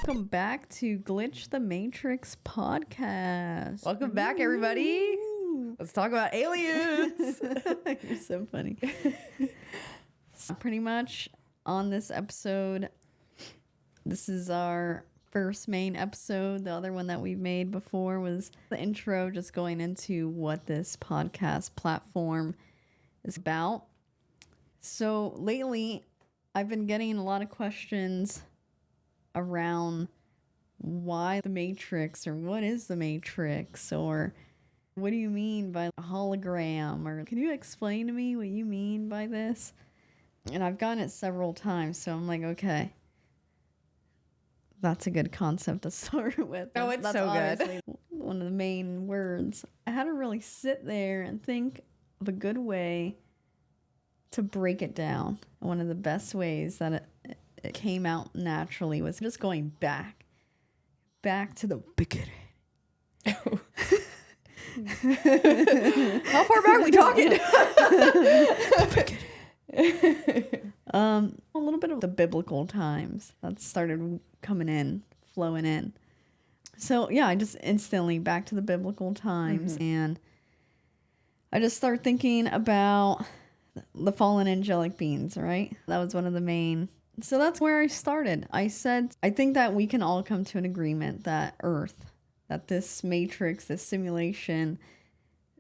Welcome back to Glitch the Matrix podcast. Welcome back, everybody. Let's talk about aliens. You're so funny. So pretty much on this episode, this is our first main episode. The other one that we made before was the intro, just going into what this podcast platform is about. So lately, I've been getting a lot of questions around why the Matrix, or what is the Matrix, or what do you mean by a hologram, or can you explain to me what you mean by this? And I've gotten it several times, so I'm like, okay, that's a good concept to start with. Oh, it's That's so good. obviously one of the main words. I had to really sit there and think of a good way to break it down. One of the best ways that it came out naturally was just going back to the beginning. How far back are we talking? A little bit of the biblical times that started flowing in. So yeah, I just instantly back to the biblical times, and I just start thinking about the fallen angelic beings, right? That was one of the main. So that's where I started. I said, I think that we can all come to an agreement that that this matrix, this simulation,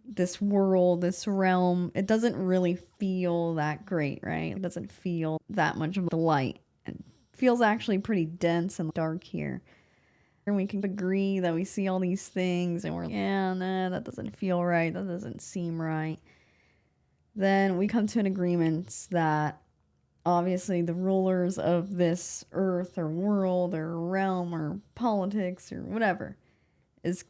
this world, this realm, it doesn't really feel that great, right? It doesn't feel that much of the light. It feels actually pretty dense and dark here. And we can agree that we see all these things and we're like, yeah, nah, that doesn't feel right. That doesn't seem right. Then we come to an agreement that obviously the rulers of this earth or world or realm or politics or whatever is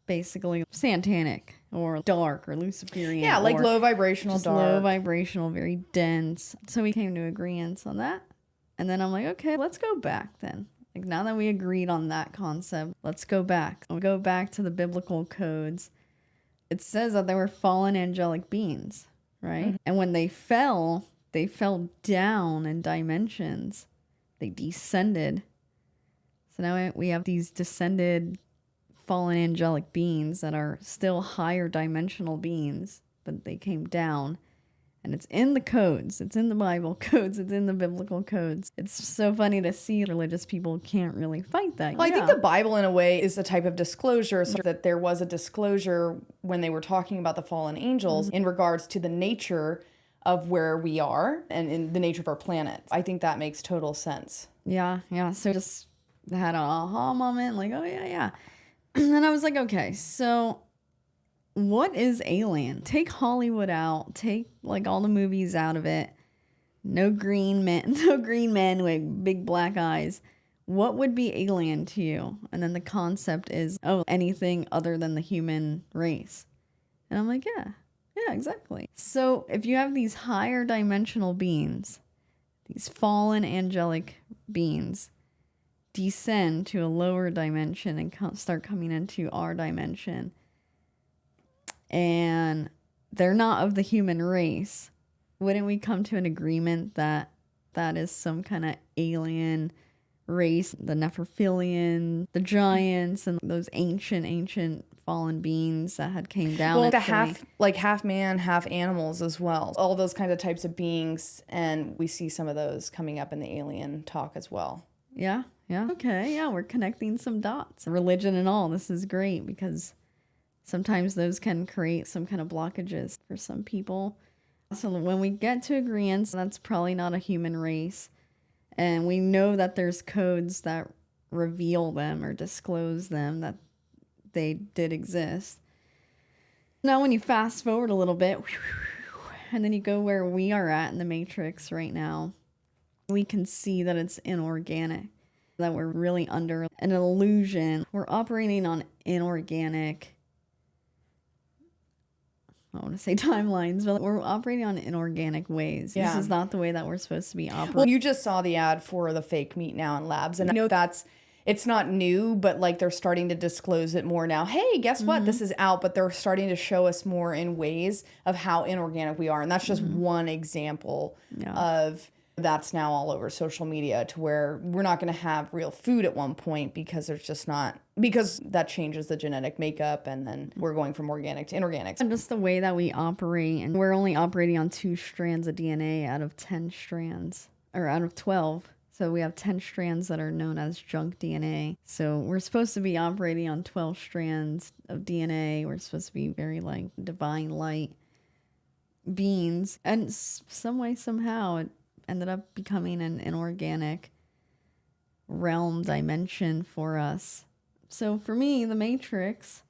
basically satanic or dark or Luciferian. Yeah, like low vibrational, just dark. low vibrational, very dense. So we came to agreements on that. And then I'm like, okay, let's go back then. Like, now that we agreed on that concept, let's go back. We'll go back to the biblical codes. It says that there were fallen angelic beings, right? Mm-hmm. And when they fell down in dimensions. They descended. So now we have these descended fallen angelic beings that are still higher dimensional beings, but they came down. And it's in the codes. It's in the Bible codes. It's in the biblical codes. It's so funny to see religious people can't really fight that. Well, I think the Bible, in a way, is a type of disclosure, so that there was a disclosure when they were talking about the fallen angels in regards to the nature of where we are and in the nature of our planet. I think that makes total sense. Yeah. So just had an aha moment, like, oh, yeah. And then I was like, okay, so what is alien? Take Hollywood out. Take like all the movies out of it. No green men with big black eyes. What would be alien to you? And then the concept is, anything other than the human race. And I'm like, yeah, exactly. So if you have these higher dimensional beings, these fallen angelic beings, descend to a lower dimension and start coming into our dimension, and they're not of the human race, wouldn't we come to an agreement that that is some kind of alien race, the Nephilim, the giants, and those ancient fallen beings that had came down? Well, half man, half animals as well. All those kinds of types of beings, and we see some of those coming up in the alien talk as well. Yeah. Okay, yeah, we're connecting some dots. Religion and all, this is great because sometimes those can create some kind of blockages for some people. So when we get to agreements, that's probably not a human race. And we know that there's codes that reveal them or disclose them, that they did exist. Now, when you fast forward a little bit, and then you go where we are at in the Matrix right now, we can see that it's inorganic, that we're really under an illusion. We're operating on inorganic, I want to say timelines, but we're operating on inorganic ways. Yeah. This is not the way that we're supposed to be operating. Well, you just saw the ad for the fake meat now in labs, and I know it's not new, but like they're starting to disclose it more now. Hey, guess what? This is out, but they're starting to show us more in ways of how inorganic we are. And that's just one example of That's now all over social media to where we're not going to have real food at one point because there's just not, because that changes the genetic makeup and then we're going from organic to inorganic. And just the way that we operate, and we're only operating on 2 strands of DNA out of 10 strands, or out of 12. So we have 10 strands that are known as junk DNA. So we're supposed to be operating on 12 strands of DNA. We're supposed to be very like divine light beings. And some way, somehow, it ended up becoming an inorganic realm dimension for us. So for me, the Matrix,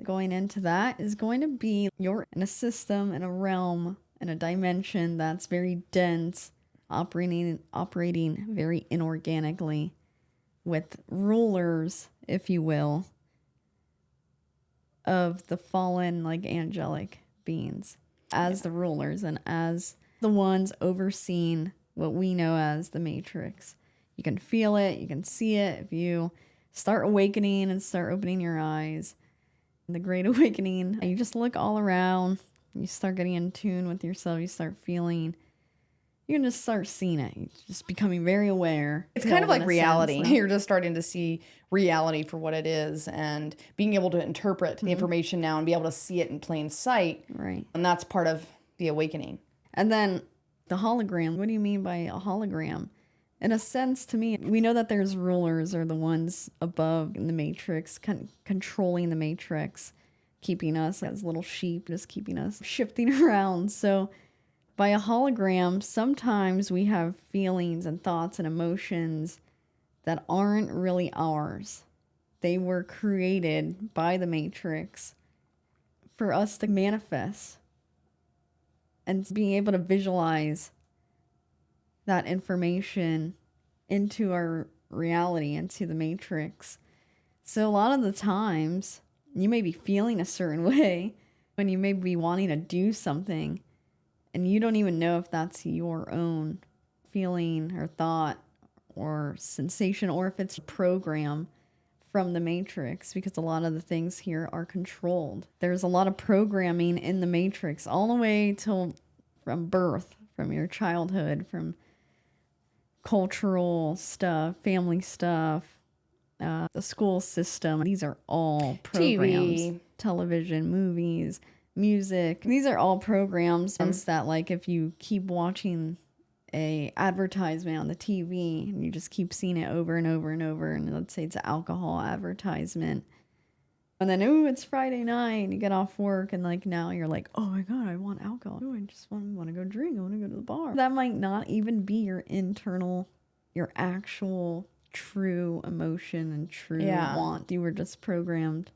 going into that, is going to be you're in a system, in a realm, in a dimension that's very dense, operating very inorganically, with rulers, if you will, of the fallen, like, angelic beings as the rulers and as the ones overseeing what we know as the Matrix. You can feel it, you can see it if you start awakening and start opening your eyes. In the Great Awakening, you just look all around, you start getting in tune with yourself, you start feeling, you can just start seeing it. You're just becoming very aware. It's kind of like reality. You're just starting to see reality for what it is and being able to interpret the information now and be able to see it in plain sight. Right. And that's part of the awakening. And then the hologram. What do you mean by a hologram? In a sense, to me, we know that there's rulers, or the ones above in the Matrix, controlling the Matrix, keeping us as little sheep, just keeping us shifting around. So by a hologram, sometimes we have feelings and thoughts and emotions that aren't really ours. They were created by the Matrix for us to manifest and being able to visualize that information into our reality, into the Matrix. So a lot of the times, you may be feeling a certain way when you may be wanting to do something, and you don't even know if that's your own feeling or thought or sensation, or if it's a program from the Matrix, because a lot of the things here are controlled. There's a lot of programming in the Matrix all the way till from birth, from your childhood, from cultural stuff, family stuff, the school system. These are all programs. TV. Television, movies, music. These are all programs that, like, if you keep watching a advertisement on the TV and you just keep seeing it over and over and over, and let's say it's an alcohol advertisement, and then, ooh, it's Friday night, and you get off work, and like now you're like, oh my God, I want alcohol. Ooh, I just want to go drink. I want to go to the bar. That might not even be your internal, your actual true emotion and true want. You were just programmed.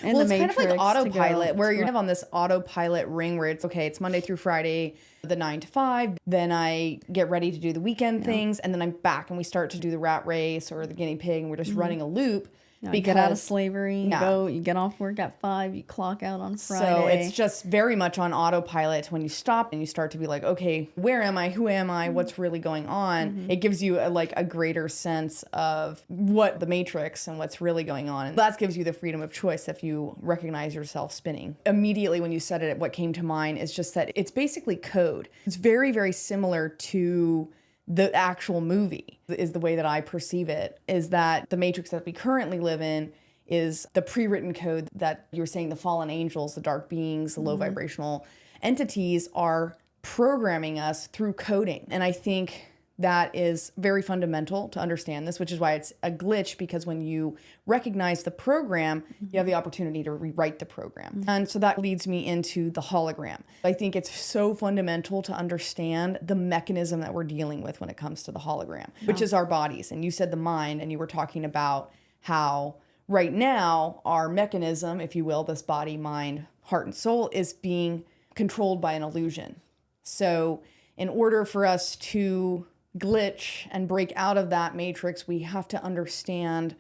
Well, it's kind of like autopilot, where you're kind of on this autopilot ring where it's, okay, it's Monday through Friday, the 9 to 5. Then I get ready to do the weekend things, and then I'm back and we start to do the rat race or the guinea pig, and we're just running a loop. You get out of slavery, you get off work at 5, you clock out on Friday. So it's just very much on autopilot. When you stop and you start to be like, okay, where am I? Who am I? What's really going on? It gives you a greater sense of what the Matrix and what's really going on. And that gives you the freedom of choice if you recognize yourself spinning. Immediately when you said it, what came to mind is just that it's basically code. It's very, very similar to the actual movie, is the way that I perceive it, is that the Matrix that we currently live in is the pre-written code that you're saying the fallen angels, the dark beings, the low vibrational entities are programming us through coding. And I think that is very fundamental to understand this, which is why it's a glitch, because when you recognize the program, you have the opportunity to rewrite the program. And so that leads me into the hologram. I think it's so fundamental to understand the mechanism that we're dealing with when it comes to the hologram, which is our bodies. And you said the mind, and you were talking about how right now our mechanism, if you will, this body, mind, heart, and soul, is being controlled by an illusion. So in order for us to glitch and break out of that matrix, we have to understand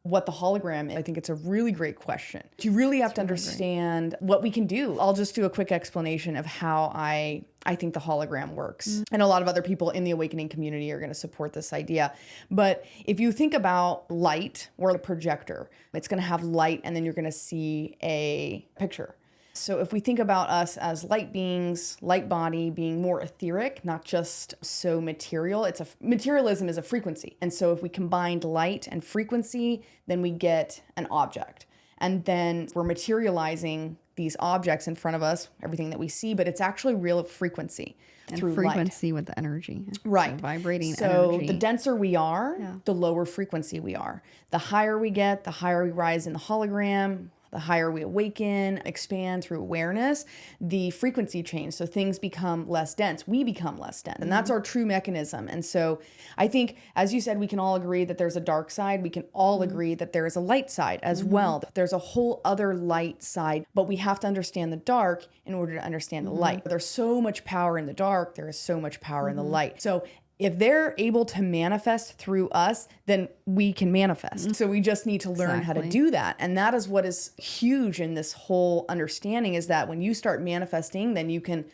what the hologram is. I think it's a really great question. You really have to understand what we can do. I'll just do a quick explanation of how I think the hologram works. And a lot of other people in the awakening community are going to support this idea. But if you think about light or a projector, it's going to have light, and then you're going to see a picture. So if we think about us as light beings, light body, being more etheric, not just so material, materialism is a frequency. And so if we combined light and frequency, then we get an object. And then we're materializing these objects in front of us, everything that we see, but it's actually real frequency through frequency light. with the energy. Right. So vibrating so energy. The denser we are, the lower frequency we are. The higher we get, the higher we rise in the hologram, the higher we awaken, expand through awareness, the frequency change. So things become less dense. We become less dense. And that's our true mechanism. And so I think, as you said, we can all agree that there's a dark side. We can all agree that there is a light side as well. There's a whole other light side, but we have to understand the dark in order to understand the light. There's so much power in the dark. There is so much power in the light. So if they're able to manifest through us, then we can manifest. So we just need to learn how to do that. And that is what is huge in this whole understanding, is that when you start manifesting, then you can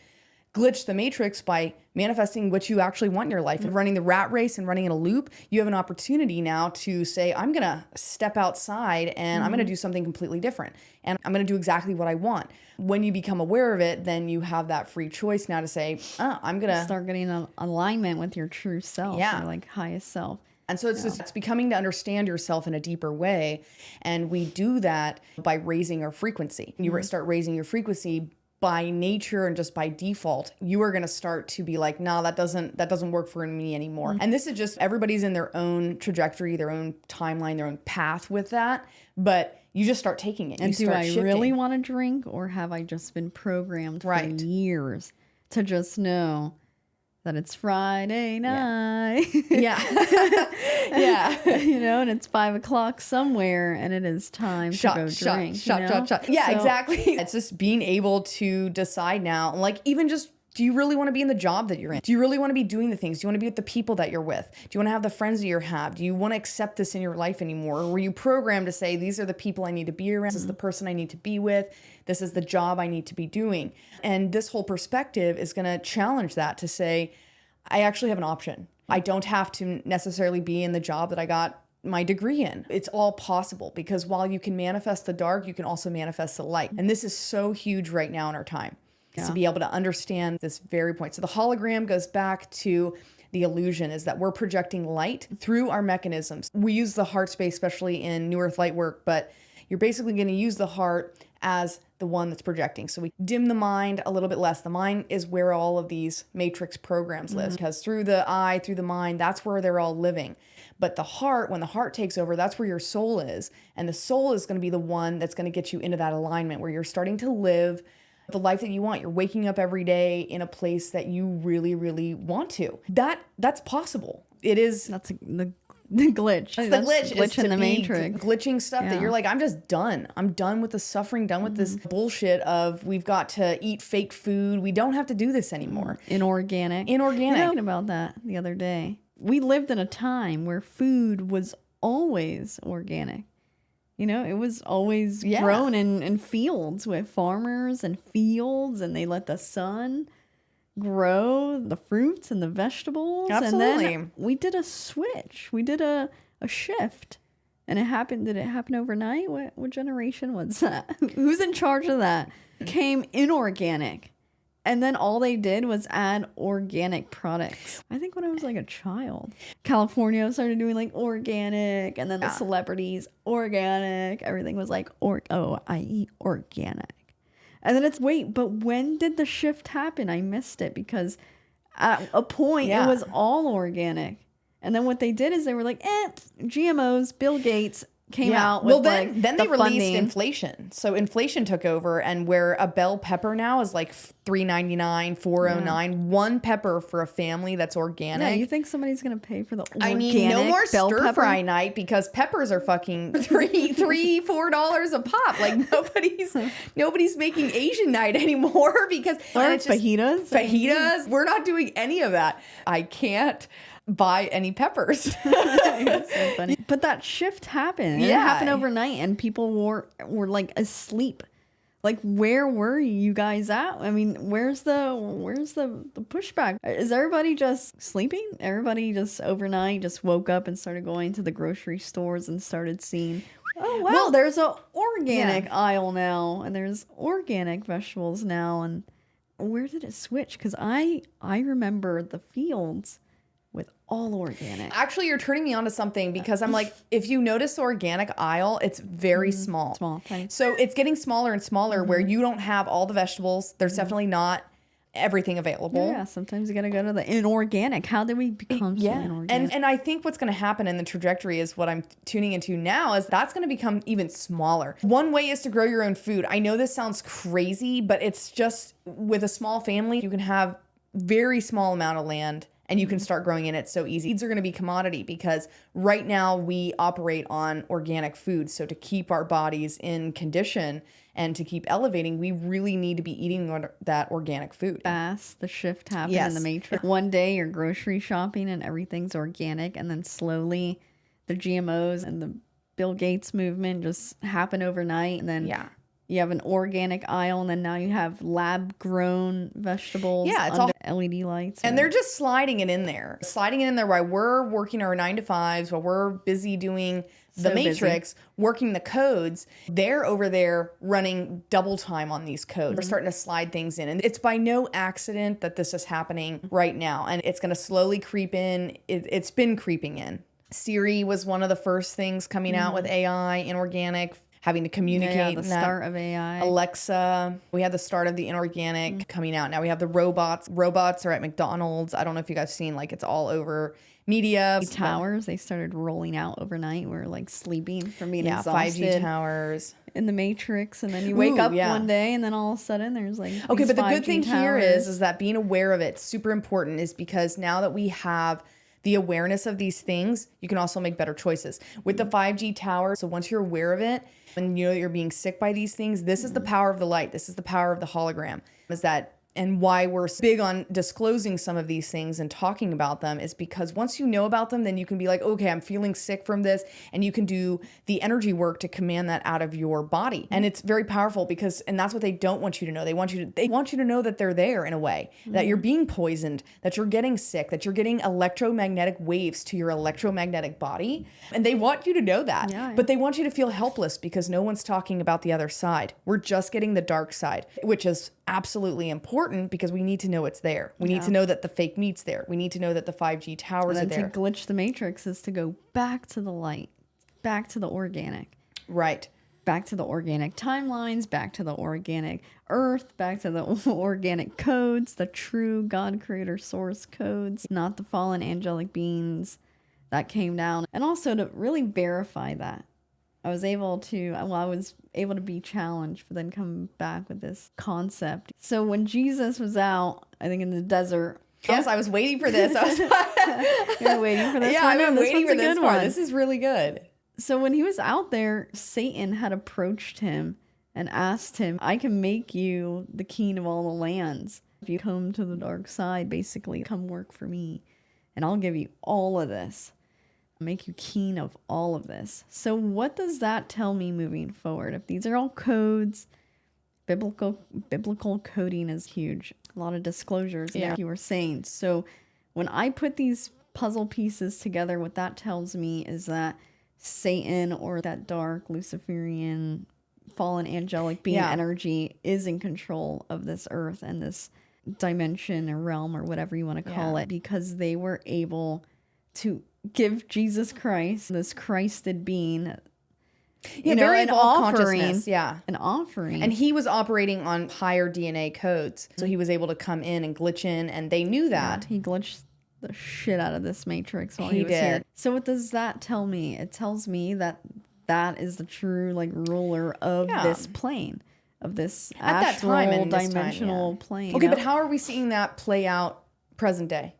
glitch the matrix by manifesting what you actually want in your life. And running the rat race and running in a loop, you have an opportunity now to say, I'm going to step outside and I'm going to do something completely different. And I'm going to do exactly what I want. When you become aware of it, then you have that free choice now to say, I'm going to start getting an alignment with your true self, Yeah. your like highest self. And so it's becoming to understand yourself in a deeper way. And we do that by raising our frequency. You start raising your frequency by nature and just by default, you are going to start to be like, nah, that doesn't work for me anymore. And this is just, everybody's in their own trajectory, their own timeline, their own path with that. But you just start taking it. And you do start I shifting. really want to drink, or have I just been programmed for years to just know that it's Friday night? Yeah. Yeah. You know, and it's 5 o'clock somewhere and it is time to go drink. Shot. Yeah, exactly. It's just being able to decide now, like, even just, do you really want to be in the job that you're in? Do you really want to be doing the things? Do you want to be with the people that you're with? Do you want to have the friends that you have? Do you want to accept this in your life anymore? Or were you programmed to say, these are the people I need to be around. This is the person I need to be with. This is the job I need to be doing. And this whole perspective is going to challenge that, to say, I actually have an option. I don't have to necessarily be in the job that I got my degree in. It's all possible, because while you can manifest the dark, you can also manifest the light. And this is so huge right now in our time. To be able to understand this very point. So the hologram goes back to the illusion, is that we're projecting light through our mechanisms. We use the heart space, especially in New Earth light work, but you're basically going to use the heart as the one that's projecting. So we dim the mind a little bit less. The mind is where all of these matrix programs live, because through the eye, through the mind, that's where they're all living. But the heart, when the heart takes over, that's where your soul is. And the soul is going to be the one that's going to get you into that alignment where you're starting to live the life that you want. You're waking up every day in a place that you really, really want to. That's possible. It is. That's the glitch. The glitch is in the matrix. Glitching stuff that you're like, I'm just done. I'm done with the suffering, done with this bullshit of we've got to eat fake food. We don't have to do this anymore. Inorganic. Inorganic. You know, talking about that the other day. We lived in a time where food was always organic. You know, it was always grown in fields with farmers and fields, and they let the sun grow the fruits and the vegetables. Absolutely. And then we did a switch. We did a shift. And it happened. Did it happen overnight? What generation was that? Who's in charge of that? It came inorganic. And then all they did was add organic products. I think when I was like a child, California started doing like organic, and then the celebrities, organic. Everything was like, I eat organic. And then but when did the shift happen? I missed it, because at a point it was all organic. And then what they did is they were like, GMOs, Bill Gates came out with then they released funding. inflation. So inflation took over, and where a bell pepper now is like $3.99, $4.09, one pepper for a family that's organic. Yeah, you think somebody's gonna pay for the organic I mean, no more bell stir pepper? fry night, because peppers are fucking $4 a pop. Like nobody's making Asian night anymore, because fajitas. Fajitas. We're not doing any of that. I can't buy any peppers. So funny. But that shift happened. And it happened overnight, and people were like asleep. Like, where were you guys at? I mean, where's the pushback? Is everybody just sleeping? Everybody just overnight just woke up and started going to the grocery stores and started seeing, oh wow, Well, there's a organic aisle now, and there's organic vegetables now. And where did it switch? Because I remember the fields with all organic. Actually, you're turning me on to something, because I'm like, if you notice the organic aisle, it's very small. Small, tiny. So it's getting smaller and smaller, where you don't have all the vegetables. There's definitely not everything available. Yeah, sometimes you gotta go to the inorganic. How did we become so inorganic? And I think what's going to happen in the trajectory is what I'm tuning into now is that's going to become even smaller. One way is to grow your own food. I know this sounds crazy, but it's just with a small family, you can have very small amount of land and you can start growing in it so easy. Seeds are going to be commodity, because right now we operate on organic food. So to keep our bodies in condition and to keep elevating, we really need to be eating that organic food. Fast, the shift happened in the matrix. One day you're grocery shopping and everything's organic, and then slowly the GMOs and the Bill Gates movement just happen overnight, and then you have an organic aisle, and then now you have lab grown vegetables. Yeah, it's all LED lights. And they're just sliding it in there while we're working our 9-to-5s, while we're busy doing the matrix, working the codes. They're over there running double time on these codes. They're starting to slide things in. And it's by no accident that this is happening right now. And it's going to slowly creep in. It's been creeping in. Siri was one of the first things coming out with AI, inorganic, having to communicate. The start of AI. Alexa. We had the start of the inorganic coming out. Now we have the robots. Robots are at McDonald's. I don't know if you guys seen, like, it's all over media. Towers, they started rolling out overnight. We're like sleeping from being exhausted. 5G towers. In the Matrix, and then you wake up one day, and then all of a sudden there's like okay, but the good 5G thing towers. here is that being aware of it, super important, is because now that we have the awareness of these things, you can also make better choices. With the 5G tower, so once you're aware of it, and you know you're being sick by these things, this is the power of the light. This is the power of the hologram. Is that, and why we're big on disclosing some of these things and talking about them, is because once you know about them, then you can be like, okay, I'm feeling sick from this, and you can do the energy work to command that out of your body. And it's very powerful, because, and that's what they don't want you to know. They want you to know that they're there in a way, that you're being poisoned, that you're getting sick, that you're getting electromagnetic waves to your electromagnetic body. And they want you to know that, but they want you to feel helpless, because no one's talking about the other side. We're just getting the dark side, which is absolutely important, because we need to know it's there. We need to know that the fake meat's there. We need to know that the 5G towers are there. To glitch the matrix is to go back to the light, back to the organic. Right. Back to the organic timelines, back to the organic earth, back to the organic codes, the true God creator source codes, not the fallen angelic beings that came down. And also to really verify that. I was able to be challenged, but then come back with this concept. So when Jesus was out, I think in the desert. Yes, I was waiting for this. You're waiting for this. Yeah, one? I've been No, waiting for this one. This is really good. So when he was out there, Satan had approached him and asked him, I can make you the king of all the lands. If you come to the dark side, basically, come work for me, and I'll give you all of this. Make you king of all of this. So what does that tell me moving forward? If these are all codes, biblical coding is huge. A lot of disclosures, like you were saying. So when I put these puzzle pieces together, what that tells me is that Satan, or that dark Luciferian fallen angelic being energy, is in control of this earth and this dimension or realm or whatever you want to call it, because they were able to give Jesus Christ, this Christed being, very an evolved offering. consciousness. An offering. And he was operating on higher DNA codes. So he was able to come in and glitch in, and they knew that. He glitched the shit out of this matrix while he was here. So what does that tell me? It tells me that that is the true ruler of this plane, of this at astral that time and dimensional plane. Okay, but how are we seeing that play out present day?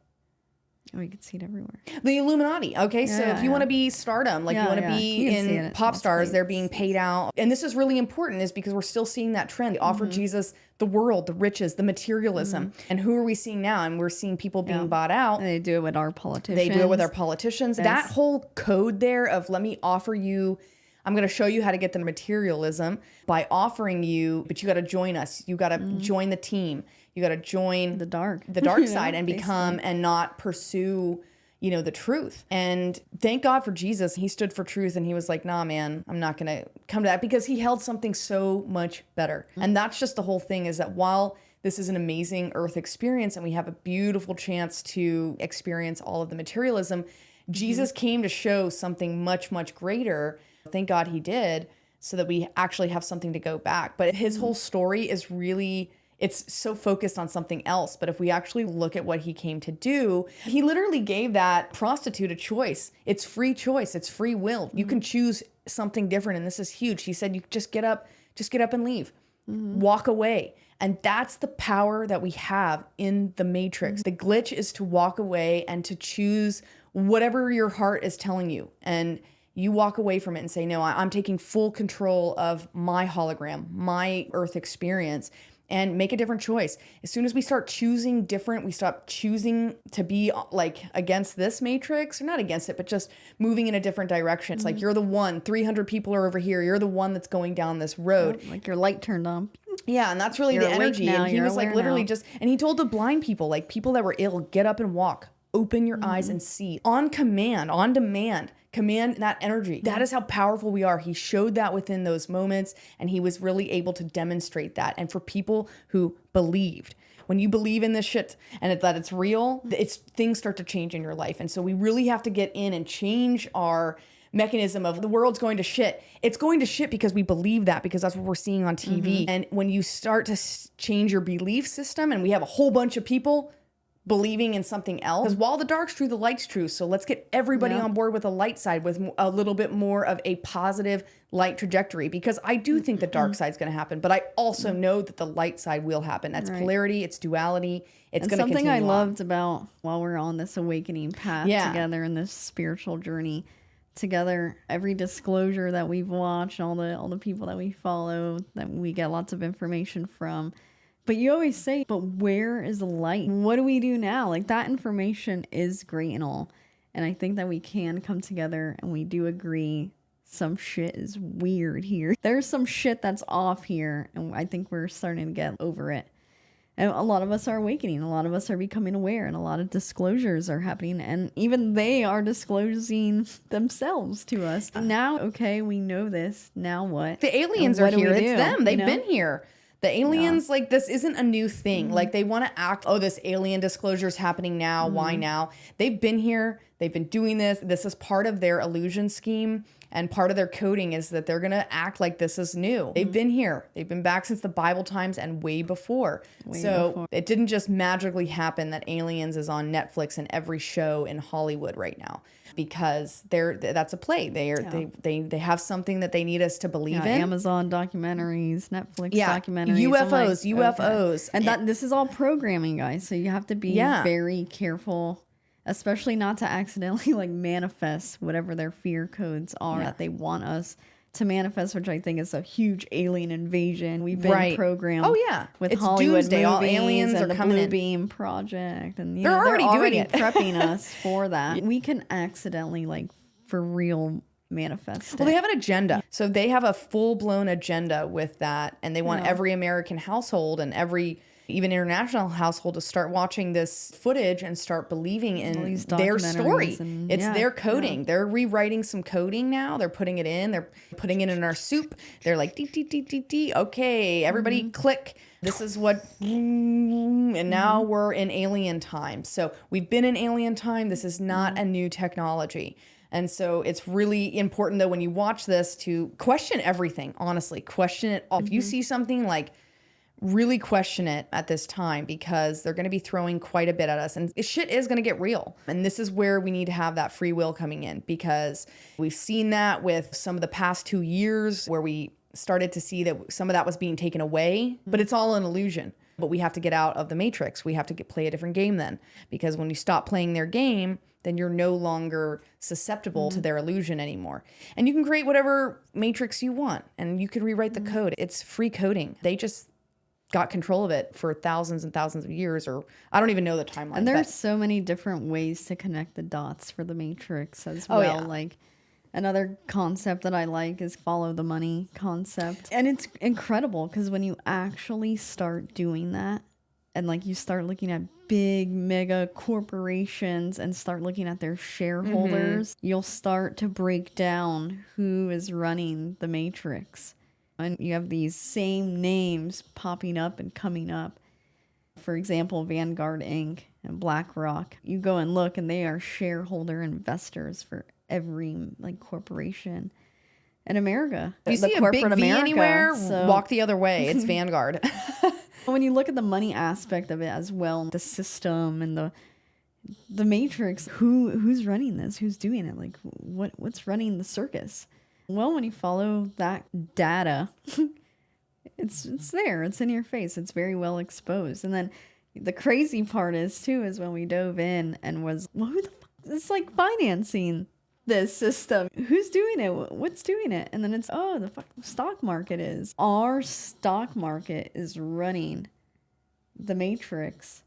We could see it everywhere. The Illuminati. Okay, so if you want to be stardom, you want to be in pop stars, they're being paid out. And this is really important, is because we're still seeing that trend. They offer Jesus the world, the riches, the materialism. And who are we seeing now? And we're seeing people being bought out. And they do it with our politicians. They do it with our politicians. That whole code there of, let me offer you, I'm going to show you how to get the materialism by offering you, but you got to join us. You got to join the team. You got to join the dark side and become and not pursue the truth. And thank God for Jesus. He stood for truth and he was like, nah, man, I'm not going to come to that, because he held something so much better. And that's just the whole thing, is that while this is an amazing earth experience and we have a beautiful chance to experience all of the materialism, Jesus came to show something much, much greater. Thank God he did, so that we actually have something to go back. But his whole story is really, it's so focused on something else. But if we actually look at what he came to do, he literally gave that prostitute a choice. It's free choice. It's free will. You can choose something different. And this is huge. He said, you just get up and leave, walk away. And that's the power that we have in the Matrix. The glitch is to walk away and to choose whatever your heart is telling you. And you walk away from it and say, no, I'm taking full control of my hologram, my earth experience, and make a different choice. As soon as we start choosing different, we stop choosing to be like against this matrix, or not against it, but just moving in a different direction. It's like, you're the one, 300 people are over here. You're the one that's going down this road. Like your light turned on. Yeah, and that's really You're the energy. now, And he you're was like aware literally now. just, and he told the blind people, like people that were ill, get up and walk. Open your eyes and see. On command, on demand. Command that energy. That is how powerful we are. He showed that within those moments, and he was really able to demonstrate that. And for people who believed, when you believe in this shit and that it's real, things start to change in your life. And so we really have to get in and change our mechanism of the world's going to shit. It's going to shit because we believe that, because that's what we're seeing on TV. And when you start to change your belief system, and we have a whole bunch of people believing in something else, because while the dark's true, the light's true. So let's get everybody on board with the light side, with a little bit more of a positive light trajectory, because I do think the dark side's going to happen, but I also know that the light side will happen. That's polarity, it's duality, it's going to continue. Something I on. loved about while we're on this awakening path together in this spiritual journey together, every disclosure that we've watched, all the people that we follow, that we get lots of information from. But you always say, but where is the light? What do we do now? Like, that information is great and all. And I think that we can come together, and we do agree some shit is weird here. There's some shit that's off here, and I think we're starting to get over it. And a lot of us are awakening. A lot of us are becoming aware, and a lot of disclosures are happening. And even they are disclosing themselves to us. Now, okay, we know this. Now what? The aliens are here. It's them. They've been here. The aliens, like, this isn't a new thing. Like, they want to act, oh, this alien disclosure is happening now. Why now? They've been here. They've been doing this. This is part of their illusion scheme. And part of their coding is that they're going to act like this is new. They've been here. They've been back since the Bible times and way before. It didn't just magically happen that Aliens is on Netflix and every show in Hollywood right now, because that's a play. They have something that they need us to believe in. Amazon documentaries, Netflix documentaries. UFOs. And this is all programming, guys. So you have to be very careful, especially not to accidentally like manifest whatever their fear codes are that they want us to manifest, which I think is a huge alien invasion. We've been programmed. With it's Hollywood doomsday. All aliens and are the coming Blue Beam Project, and they're already doing it. prepping us for that. We can accidentally, like, for real, manifest. Well, they have an agenda. So they have a full-blown agenda with that, and they want every American household and every even international household to start watching this footage and start believing in their story. It's their coding. They're rewriting some coding now. They're putting it in. They're putting it in our soup. They're like, dee, dee, dee, dee, dee. Okay, everybody click. This is what, and now we're in alien time. So we've been in alien time. This is not a new technology. And so it's really important, though, when you watch this, to question everything, honestly. Question it all. If you see something, like, really question it at this time, because they're going to be throwing quite a bit at us, and shit is going to get real. And this is where we need to have that free will coming in, because we've seen that with some of the past 2 years where we started to see that some of that was being taken away, but it's all an illusion. But we have to get out of the matrix. We have to play a different game then, because when you stop playing their game, then you're no longer susceptible to their illusion anymore. And you can create whatever matrix you want, and you can rewrite the code. It's free coding. They just got control of it for thousands and thousands of years, or I don't even know the timeline. And there's so many different ways to connect the dots for the Matrix as well. Like, another concept that I like is follow the money concept. And it's incredible, because when you actually start doing that and like you start looking at big mega corporations and start looking at their shareholders, you'll start to break down who is running the matrix. And you have these same names popping up and coming up. For example, Vanguard Inc. and BlackRock. You go and look and they are shareholder investors for every like corporation in America. If you see a big V anywhere, walk the other way. It's Vanguard. When you look at the money aspect of it as well, the system and the matrix, who's running this? Who's doing it? Like what's running the circus? Well, when you follow that data, it's there. It's in your face. It's very well exposed. And then the crazy part is when we dove in and was, well, who the fuck is like financing this system? Who's doing it? What's doing it? And then it's, oh, the stock market is. Our stock market is running the matrix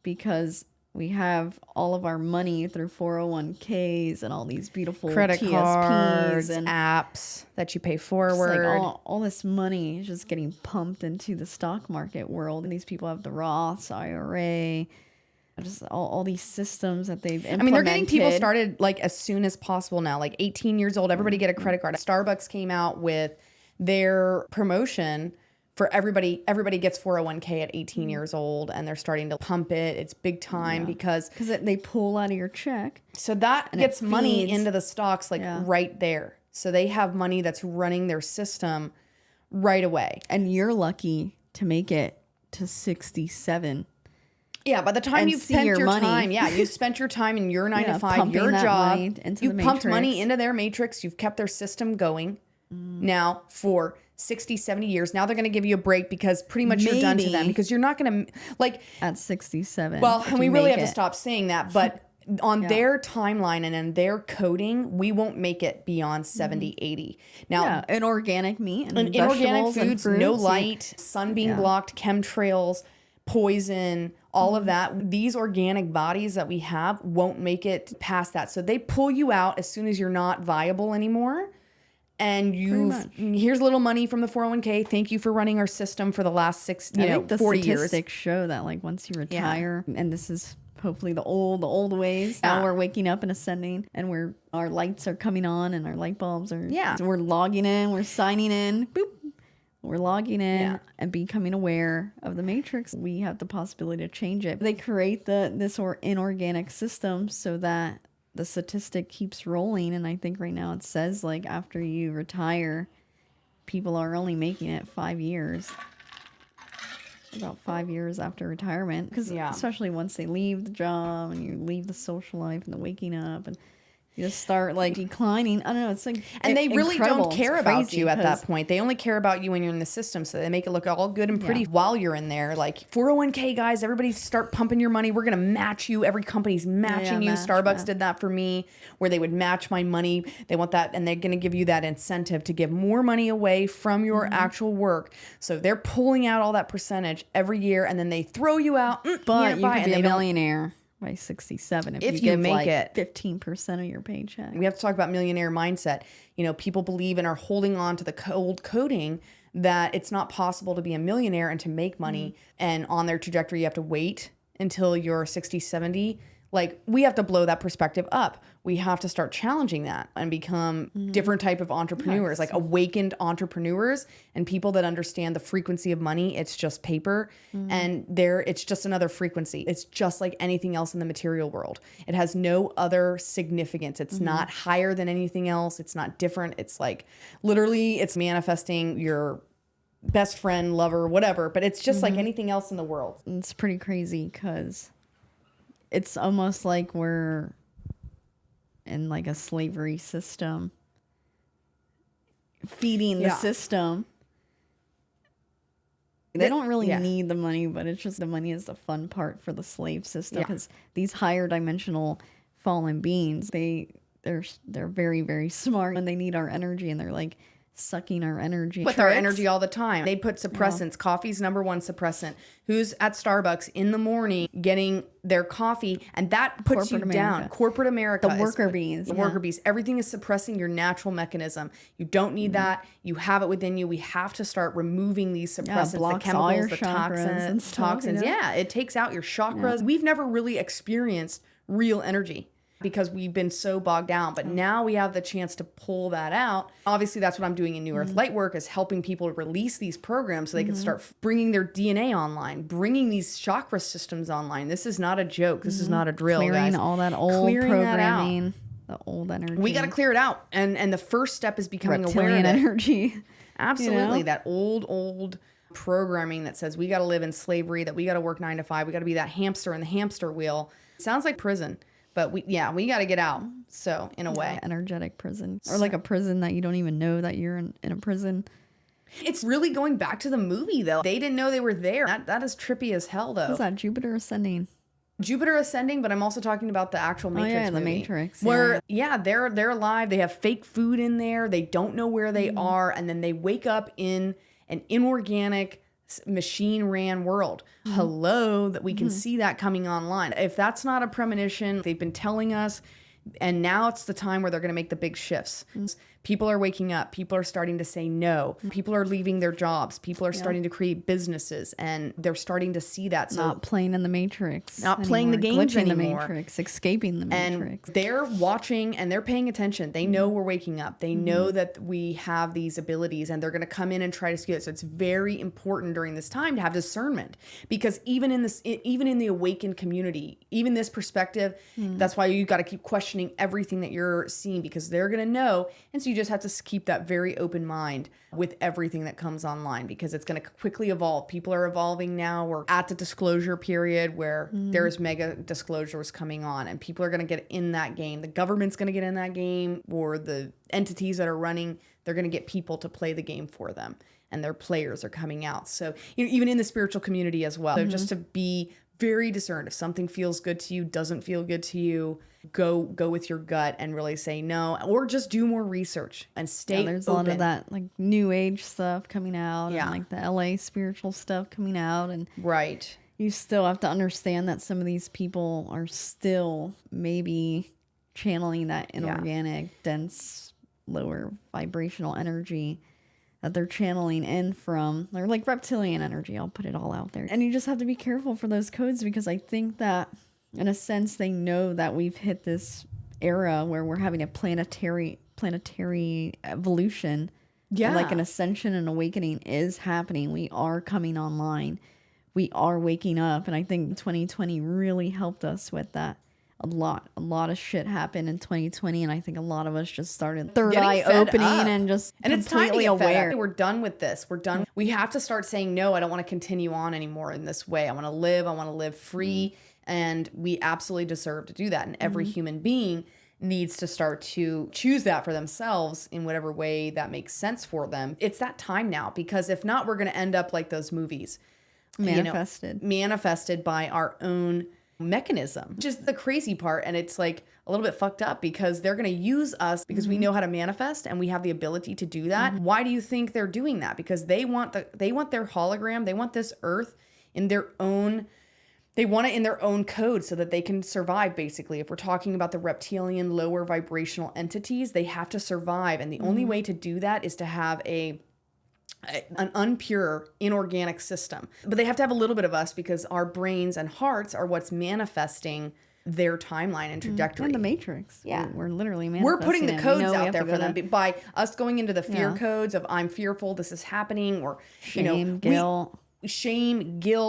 because we have all of our money through 401ks and all these beautiful credit TSPs cards and apps that you pay forward. Like all this money is just getting pumped into the stock market world. And these people have the Roth IRA, just all these systems that they've implemented. I mean, they're getting people started like as soon as possible now, like 18 years old. Everybody get a credit card. Starbucks came out with their promotion for everybody. Everybody gets 401k at 18 years old, and they're starting to pump it. It's big time because they pull out of your check. So that gets money into the stocks right there. So they have money that's running their system right away. And you're lucky to make it to 67. Yeah, by the time you've spent your time, you've spent your time in your 9 to 5, your job, you've pumped money into their matrix, you've kept their system going now for 60, 70 years. Now they're going to give you a break because pretty much you're done to them because you're not going to, like... At 67. Well, and we really have to stop saying that, but on their timeline and in their coding, we won't make it beyond 70, 80. Now, in organic meat and inorganic foods, and no light, sun being blocked, chemtrails, poison, all of that. These organic bodies that we have won't make it past that. So they pull you out as soon as you're not viable anymore. And here's a little money from the 401k. Thank you for running our system for the last 40 years. The statistics show that like once you retire, and this is hopefully the old ways. Now we're waking up and ascending, and our lights are coming on, and our light bulbs are. So we're logging in. We're signing in. Boop. We're logging in and becoming aware of the matrix. We have the possibility to change it. They create this inorganic system so that the statistic keeps rolling. And I think right now it says like after you retire, people are only making it 5 years. About 5 years after retirement. Because especially once they leave the job and you leave the social life and the waking up and you just start like declining. I don't know. It's like, and they really don't care about you at that point. They only care about you when you're in the system. So they make it look all good and pretty while you're in there. Like 401k guys, everybody start pumping your money. We're going to match you. Every company's matching you. Starbucks did that for me where they would match my money. They want that. And they're going to give you that incentive to give more money away from your actual work. So they're pulling out all that percentage every year and then they throw you out. But you can be a millionaire by 67 if you give make like it 15% of your paycheck. We have to talk about millionaire mindset. You know, people believe and are holding on to the old coding that it's not possible to be a millionaire and to make money. And on their trajectory, you have to wait until you're 60, 70. Like, we have to blow that perspective up. We have to start challenging that and become different type of entrepreneurs, like awakened entrepreneurs and people that understand the frequency of money. It's just paper and it's just another frequency. It's just like anything else in the material world. It has no other significance. It's not higher than anything else. It's not different. It's like literally it's manifesting your best friend, lover, whatever, but it's just like anything else in the world. It's pretty crazy because it's almost like we're in like a slavery system, feeding the system. They don't really need the money, but it's just the money is the fun part for the slave system because these higher dimensional fallen beings, they're very, very smart and they need our energy and they're like sucking our energy. With our energy all the time. They put suppressants. Coffee's number one suppressant. Who's at Starbucks in the morning getting their coffee, and that puts you down. Corporate America. The worker bees. The worker bees. Everything is suppressing your natural mechanism. You don't need that. You have it within you. We have to start removing these suppressants, the chemicals, the toxins. Yeah, it takes out your chakras. We've never really experienced real energy because we've been so bogged down. But now we have the chance to pull that out. Obviously, that's what I'm doing in New Earth Light work, is helping people release these programs so they can start bringing their DNA online, bringing these chakra systems online. This is not a joke. This is not a drill, Clearing guys. all that old programming, the old energy. We got to clear it out. And the first step is becoming Reptilian aware of it. energy. Absolutely. That old programming that says we got to live in slavery, that we got to work 9 to 5. We got to be that hamster in the hamster wheel. It sounds like prison. But we got to get out. So in a way, energetic prison, or like a prison that you don't even know that you're in a prison. It's really going back to the movie though. They didn't know they were there. That is trippy as hell though. What's that? Jupiter Ascending. Jupiter Ascending, but I'm also talking about the actual Matrix movie. The Matrix. Where they're alive. They have fake food in there. They don't know where they are, and then they wake up in an inorganic machine ran world. Hello, that we can see that coming online. If that's not a premonition, they've been telling us, and now it's the time where they're going to make the big shifts. People are waking up. People are starting to say no. People are leaving their jobs. People are starting to create businesses, and they're starting to see that. So not playing in the Matrix. Not playing the games anymore. The Matrix, escaping the Matrix. And they're watching and they're paying attention. They know we're waking up. They know that we have these abilities, and they're going to come in and try to steal it. So it's very important during this time to have discernment, because even in the awakened community, even this perspective, that's why you got to keep questioning everything that you're seeing, because they're going to know. And so you just have to keep that very open mind with everything that comes online, because it's going to quickly evolve. People are evolving now. We're at the disclosure period where there's mega disclosures coming on, and people are going to get in that game. The government's going to get in that game, or the entities that are running, they're going to get people to play the game for them, and their players are coming out. So even in the spiritual community as well. So just to be very discerned. If something feels good to you, doesn't feel good to you, go with your gut and really say no, or just do more research and stay there's open. a lot of that like new age stuff coming out, and like the LA spiritual stuff coming out, and you still have to understand that some of these people are still maybe channeling that inorganic, dense, lower vibrational energy that they're channeling in from. They're like reptilian energy. I'll put it all out there. And you just have to be careful for those codes, because I think that in a sense they know that we've hit this era where we're having a planetary evolution. Like an ascension and awakening is happening. We are coming online. We are waking up. And I think 2020 really helped us with that. A lot of shit happened in 2020, and I think a lot of us just started third eye opening and just it's time to get aware. Fed up. We're done with this. We're done. We have to start saying no. I don't want to continue on anymore in this way. I want to live free, and we absolutely deserve to do that. And every human being needs to start to choose that for themselves in whatever way that makes sense for them. It's that time now, because if not, we're going to end up like those movies, manifested by our own mechanism, which is the crazy part. And it's like a little bit fucked up, because they're going to use us because we know how to manifest and we have the ability to do that. Why do you think they're doing that? Because they want their hologram, they want this earth in their own, they want it in their own code so that they can survive. Basically, if we're talking about the reptilian lower vibrational entities, they have to survive, and the only way to do that is to have an unpure inorganic system. But they have to have a little bit of us, because our brains and hearts are what's manifesting their timeline and trajectory. And the Matrix. Yeah. We're literally manifesting. We're putting the codes out there for them by us going into the fear codes of I'm fearful, this is happening, or shame, guilt,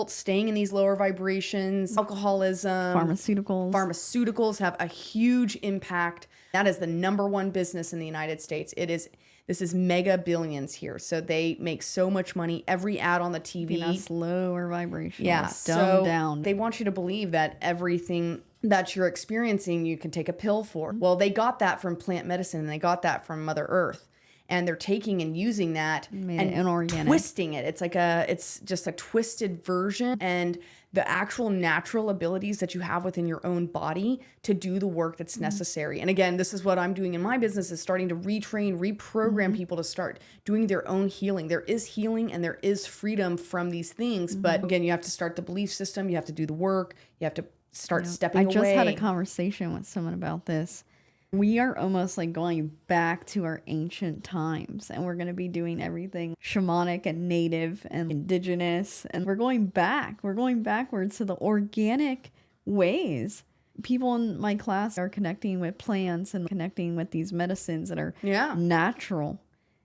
staying in these lower vibrations, alcoholism, Pharmaceuticals have a huge impact. That is the number one business in the United States. This is mega billions here. So they make so much money. Every ad on the TV. That's lower vibration. Yeah. So down. They want you to believe that everything that you're experiencing, you can take a pill for. Well, they got that from plant medicine, and they got that from Mother Earth. and they're taking and using that Made and it inorganic. twisting it. It's just a twisted version, and the actual natural abilities that you have within your own body to do the work that's necessary. And again, this is what I'm doing in my business, is starting to retrain, reprogram people to start doing their own healing. There is healing and there is freedom from these things. But again, you have to start the belief system. You have to do the work. You have to start stepping away. I just had a conversation with someone about this. We are almost like going back to our ancient times, and we're going to be doing everything shamanic and native and indigenous. And we're going back. We're going backwards to the organic ways. People in my class are connecting with plants and connecting with these medicines that are natural.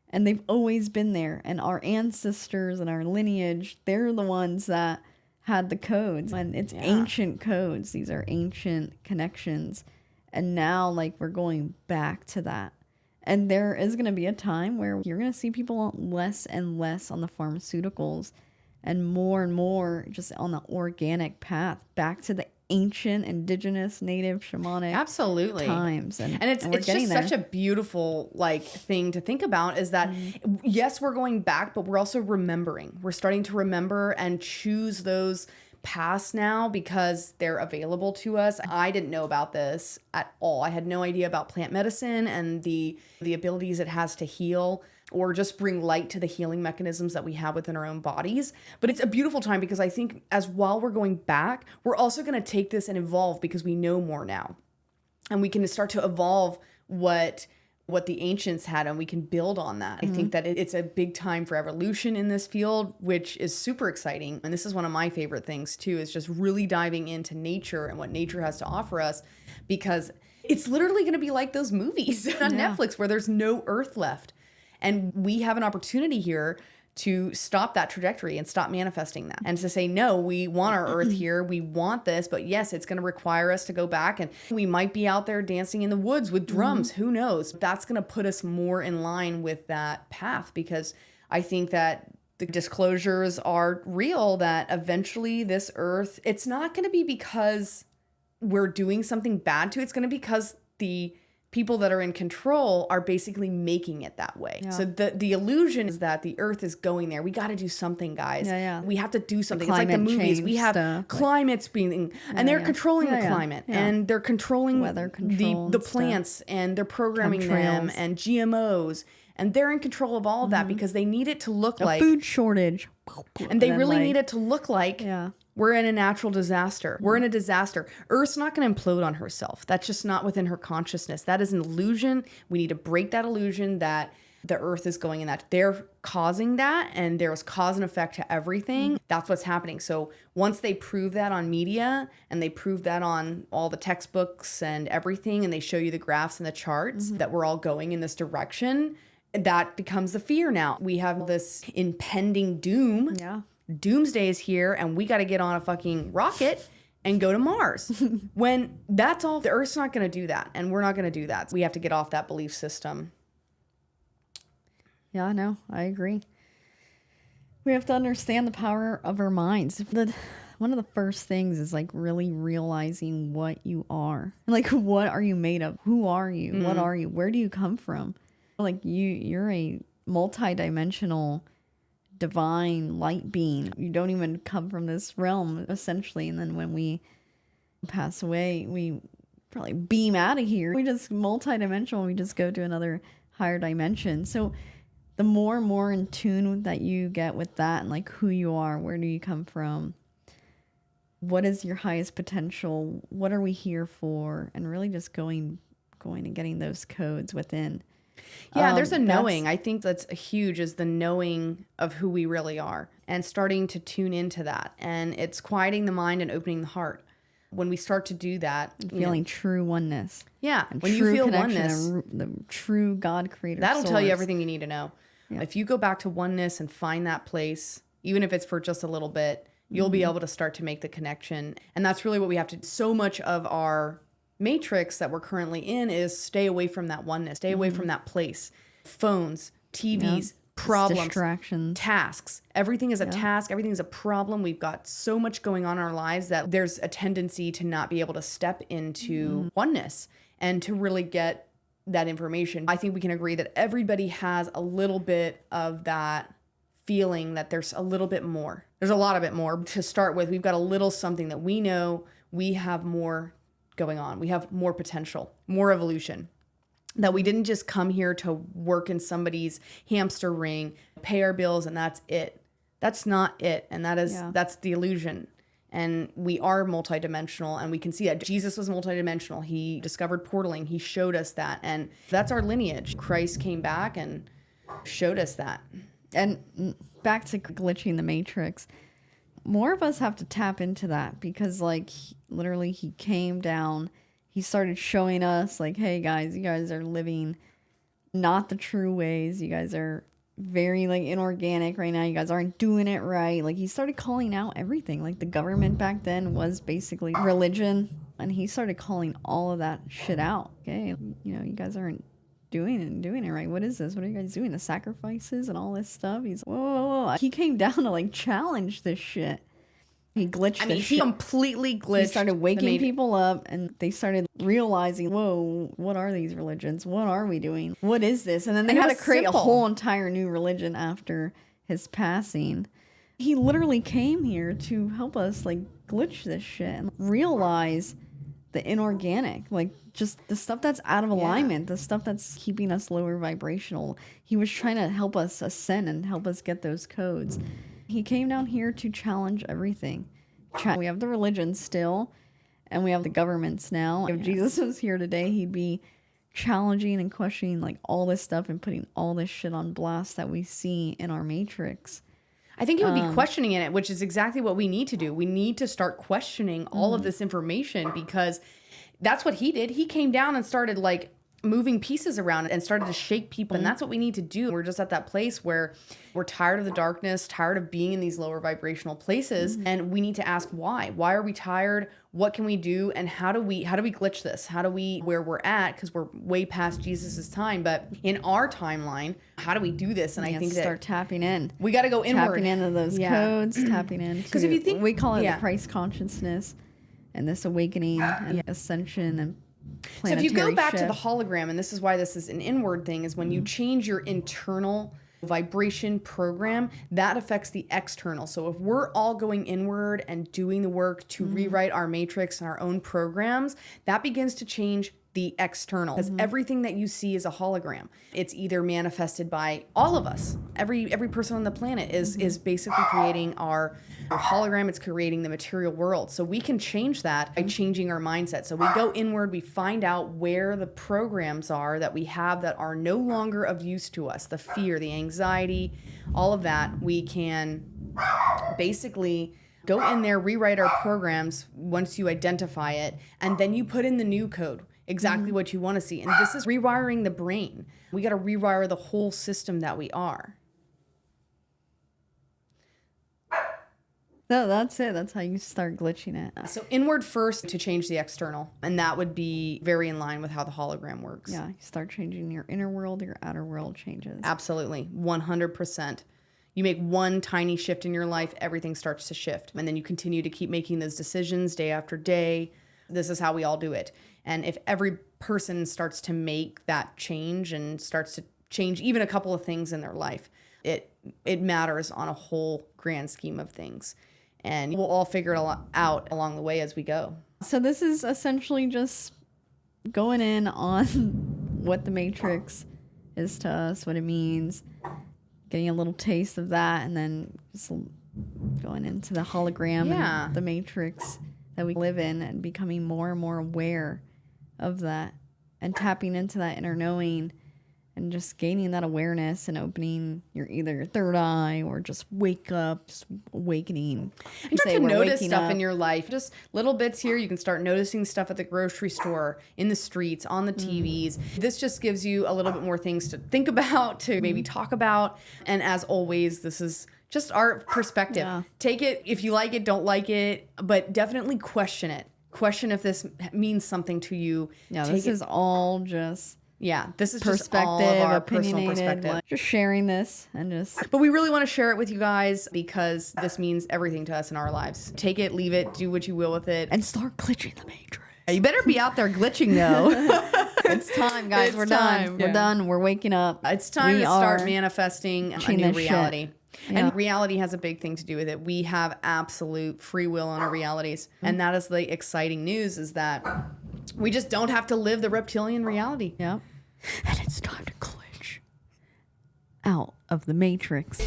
And they've always been there. And our ancestors and our lineage, they're the ones that had the codes. And it's ancient codes. These are ancient connections. And now, like, we're going back to that. And there is going to be a time where you're going to see people less and less on the pharmaceuticals and more just on the organic path, back to the ancient, indigenous, native, shamanic times. And it's just such a beautiful, like, thing to think about, is that, yes, we're going back, but we're also remembering. We're starting to remember and choose those paths now because they're available to us. I didn't know about this at all. I had no idea about plant medicine and the abilities it has to heal or just bring light to the healing mechanisms that we have within our own bodies. But it's a beautiful time because I think while we're going back, we're also going to take this and evolve because we know more now. And we can start to evolve what the ancients had, and we can build on that. I think that it's a big time for evolution in this field, which is super exciting. And this is one of my favorite things too, is just really diving into nature and what nature has to offer us, because it's literally going to be like those movies on Netflix where there's no earth left. And we have an opportunity here to stop that trajectory and stop manifesting that, and to say, no, we want our earth here. We want this, but yes, it's going to require us to go back, and we might be out there dancing in the woods with drums. Who knows? That's going to put us more in line with that path, because I think that the disclosures are real, that eventually this earth, it's not going to be because we're doing something bad to it. It's going to be because the people that are in control are basically making it that way. Yeah. So the illusion is that the earth is going there. We got to do something, guys. We have to do something. It's like the movies. We have climates being, and they're controlling the climate, and they're controlling weather control, the plants, and they're programming them, and GMOs. And they're in control of all of that because they need it to look like a food shortage. And they really need it to look like we're in a natural disaster. We're in a disaster. Earth's not going to implode on herself. That's just not within her consciousness. That is an illusion. We need to break that illusion that the earth is going in that. They're causing that, and there's cause and effect to everything. That's what's happening. So once they prove that on media, and they prove that on all the textbooks and everything, and they show you the graphs and the charts that we're all going in this direction, that becomes the fear now. We have this impending doom. Doomsday is here, and we got to get on a fucking rocket and go to Mars. When that's all, the Earth's not going to do that, and we're not going to do that. We have to get off that belief system. Yeah, no, I agree. We have to understand the power of our minds. One of the first things is like really realizing what you are. Like, what are you made of? Who are you? What are you? Where do you come from? Like, you're a multi-dimensional divine light being. You don't even come from this realm, essentially. And then when we pass away, we probably beam out of here. We just multi-dimensional. We just go to another higher dimension. So the more and more in tune that you get with that, and like who you are, where do you come from, what is your highest potential, what are we here for, and really just going and getting those codes within. Yeah, there's a knowing. I think that's huge, is the knowing of who we really are, and starting to tune into that. And it's quieting the mind and opening the heart. When we start to do that, feeling true oneness. Yeah, when you feel oneness, the true God creator, that'll tell you everything you need to know. Yeah. If you go back to oneness and find that place, even if it's for just a little bit, you'll be able to start to make the connection. And that's really what we have to do. So much of our matrix that we're currently in is stay away from that oneness, stay away from that place. Phones, TVs, problems, distractions, tasks. Everything is a task. Everything is a problem. We've got so much going on in our lives that there's a tendency to not be able to step into oneness and to really get that information. I think we can agree that everybody has a little bit of that feeling that there's a little bit more. There's a lot of it more. To start with, we've got a little something that we know we have more going on. We have more potential, more evolution. That we didn't just come here to work in somebody's hamster ring, pay our bills, and that's it. That's not it. And that's the illusion. And we are multidimensional, and we can see that. Jesus was multidimensional. He discovered portaling. He showed us that. And that's our lineage. Christ came back and showed us that. And back to glitching the matrix, more of us have to tap into that, because like literally he came down, he started showing us like, hey guys, you guys are living not the true ways. You guys are very like inorganic right now. You guys aren't doing it right. Like he started calling out everything. Like the government back then was basically religion, and he started calling all of that shit out. Okay, you know, you guys aren't doing it right. What is this? What are you guys doing? The sacrifices and all this stuff. He's whoa. He came down to like challenge this shit. He glitched. I mean, he completely glitched. He started waking people up, and they started realizing, whoa, what are these religions? What are we doing? What is this? And then they had to create a whole entire new religion after his passing. He literally came here to help us like glitch this shit and realize the inorganic, like just the stuff that's out of alignment, the stuff that's keeping us lower vibrational. He was trying to help us ascend and help us get those codes. He came down here to challenge everything. We have the religion still, and we have the governments now. If Jesus was here today, he'd be challenging and questioning like all this stuff and putting all this shit on blast that we see in our matrix. I think he would be questioning it, which is exactly what we need to do. We need to start questioning all of this information, because that's what he did. He came down and started like moving pieces around and started to shake people. And that's what we need to do. We're just at that place where we're tired of the darkness, tired of being in these lower vibrational places. And we need to ask why. Why are we tired? What can we do? And how do we glitch this? How do we, where we're at, because we're way past Jesus's time, but in our timeline, how do we do this? And I think start tapping in. We got to go inward. Tapping into those codes, tapping into, because if you think, we call it the Christ consciousness and this awakening and ascension and so if you go back to the hologram, and this is why this is an inward thing, is when you change your internal vibration program, that affects the external. So if we're all going inward and doing the work to rewrite our matrix and our own programs, that begins to change the external, because everything that you see is a hologram. It's either manifested by all of us. Every person on the planet is basically creating our hologram. It's creating the material world. So we can change that by changing our mindset. So we go inward, we find out where the programs are that we have that are no longer of use to us. The fear, the anxiety, all of that. We can basically go in there, rewrite our programs once you identify it, and then you put in the new code. Exactly what you want to see. And this is rewiring the brain. We got to rewire the whole system that we are. No, that's it. That's how you start glitching it. So inward first to change the external. And that would be very in line with how the hologram works. Yeah, you start changing your inner world, your outer world changes. Absolutely. 100%. You make one tiny shift in your life, everything starts to shift. And then you continue to keep making those decisions day after day. This is how we all do it. And if every person starts to make that change and starts to change even a couple of things in their life, it matters on a whole grand scheme of things. And we'll all figure it out along the way as we go. So this is essentially just going in on what the Matrix is to us, what it means, getting a little taste of that, and then just going into the hologram and the Matrix that we live in, and becoming more and more aware of that and tapping into that inner knowing and just gaining that awareness and opening either your third eye or just wake up, just awakening. And start to notice stuff in your life, just little bits here. You can start noticing stuff at the grocery store, in the streets, on the TVs. This just gives you a little bit more things to think about, to maybe talk about. And as always, this is just our perspective. Yeah. Take it if you like it, don't like it, but definitely question it. Question if this means something to you. Yeah, this is all just... Yeah, this is perspective, just all of our personal perspective. Like, just sharing this and just... But we really want to share it with you guys because this means everything to us in our lives. Take it, leave it, do what you will with it. And start glitching the Matrix. You better be out there glitching, though. It's time, guys. It's We're time. done. Yeah. We're done. We're waking up. It's time We to start are manifesting a changing new this shit. reality. Yeah. And reality has a big thing to do with it. We have absolute free will on our realities. And that is the exciting news, is that we just don't have to live the reptilian reality. Yep. And it's time to glitch out of the matrix.